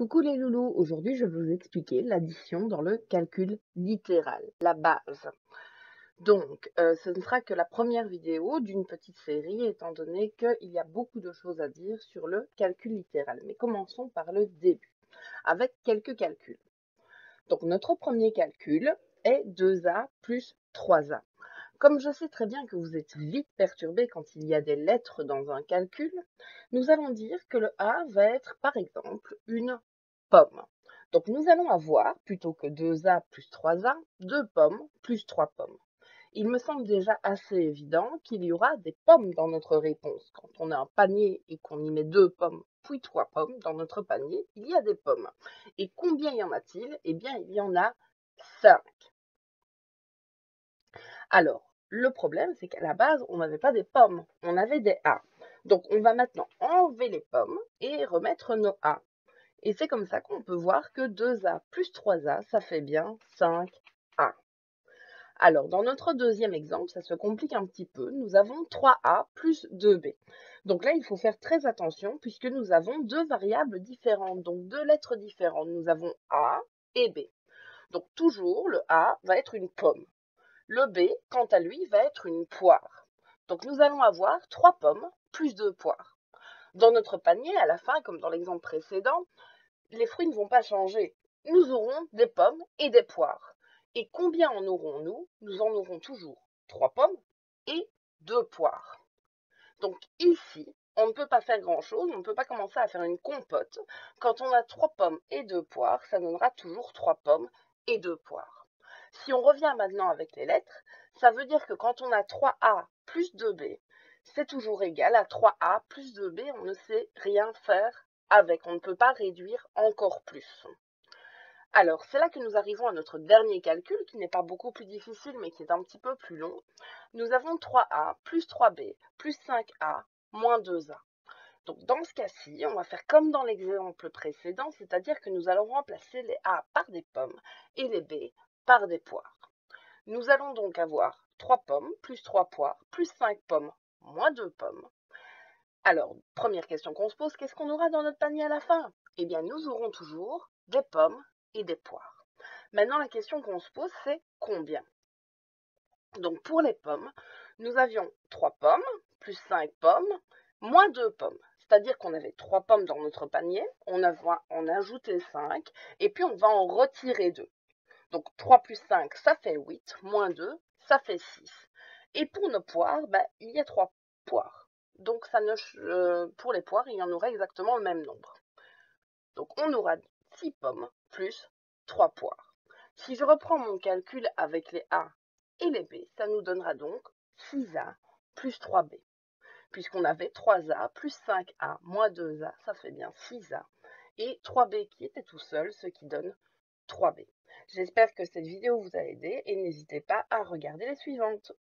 Coucou les loulous, aujourd'hui je vais vous expliquer l'addition dans le calcul littéral, la base. Donc, ce ne sera que la première vidéo d'une petite série, étant donné qu'il y a beaucoup de choses à dire sur le calcul littéral. Mais commençons par le début, avec quelques calculs. Donc, notre premier calcul est 2a plus 3a. Comme je sais très bien que vous êtes vite perturbés quand il y a des lettres dans un calcul, nous allons dire que le a va être, par exemple, une pomme. Donc nous allons avoir, plutôt que 2a plus 3a, 2 pommes plus 3 pommes. Il me semble déjà assez évident qu'il y aura des pommes dans notre réponse. Quand on a un panier et qu'on y met 2 pommes puis 3 pommes dans notre panier, il y a des pommes. Et combien y en a-t-il? Eh bien, il y en a 5. Alors, le problème, c'est qu'à la base, on n'avait pas des pommes, on avait des A. Donc, on va maintenant enlever les pommes et remettre nos A. Et c'est comme ça qu'on peut voir que 2A plus 3A, ça fait bien 5A. Alors, dans notre deuxième exemple, ça se complique un petit peu. Nous avons 3A plus 2B. Donc là, il faut faire très attention puisque nous avons deux variables différentes, donc deux lettres différentes. Nous avons A et B. Donc toujours, le A va être une pomme. Le B, quant à lui, va être une poire. Donc nous allons avoir 3 pommes plus 2 poires. Dans notre panier, à la fin, comme dans l'exemple précédent, les fruits ne vont pas changer. Nous aurons des pommes et des poires. Et combien en aurons-nous? Nous en aurons toujours 3 pommes et 2 poires. Donc ici, on ne peut pas faire grand-chose, on ne peut pas commencer à faire une compote. Quand on a 3 pommes et 2 poires, ça donnera toujours 3 pommes et 2 poires. Si on revient maintenant avec les lettres, ça veut dire que quand on a 3A plus 2B, c'est toujours égal à 3A plus 2B, on ne sait rien faire avec, on ne peut pas réduire encore plus. Alors, c'est là que nous arrivons à notre dernier calcul, qui n'est pas beaucoup plus difficile, mais qui est un petit peu plus long. Nous avons 3A plus 3B plus 5A moins 2A. Donc, dans ce cas-ci, on va faire comme dans l'exemple précédent, c'est-à-dire que nous allons remplacer les A par des pommes et les B par des poires. Nous allons donc avoir 3 pommes plus 3 poires plus 5 pommes moins 2 pommes. Alors, première question qu'on se pose, qu'est-ce qu'on aura dans notre panier à la fin? Eh bien, nous aurons toujours des pommes et des poires. Maintenant, la question qu'on se pose, c'est combien? Donc, pour les pommes, nous avions 3 pommes plus 5 pommes moins 2 pommes. C'est-à-dire qu'on avait 3 pommes dans notre panier, on a ajouté 5, et puis on va en retirer 2. Donc 3 plus 5, ça fait 8, moins 2, ça fait 6. Et pour nos poires, il y a 3 poires. Donc pour les poires, il y en aura exactement le même nombre. Donc on aura 6 pommes plus 3 poires. Si je reprends mon calcul avec les A et les B, ça nous donnera donc 6A plus 3B. Puisqu'on avait 3A plus 5A moins 2A, ça fait bien 6A. Et 3B qui était tout seul, ce qui donne 3B. J'espère que cette vidéo vous a aidé et n'hésitez pas à regarder les suivantes.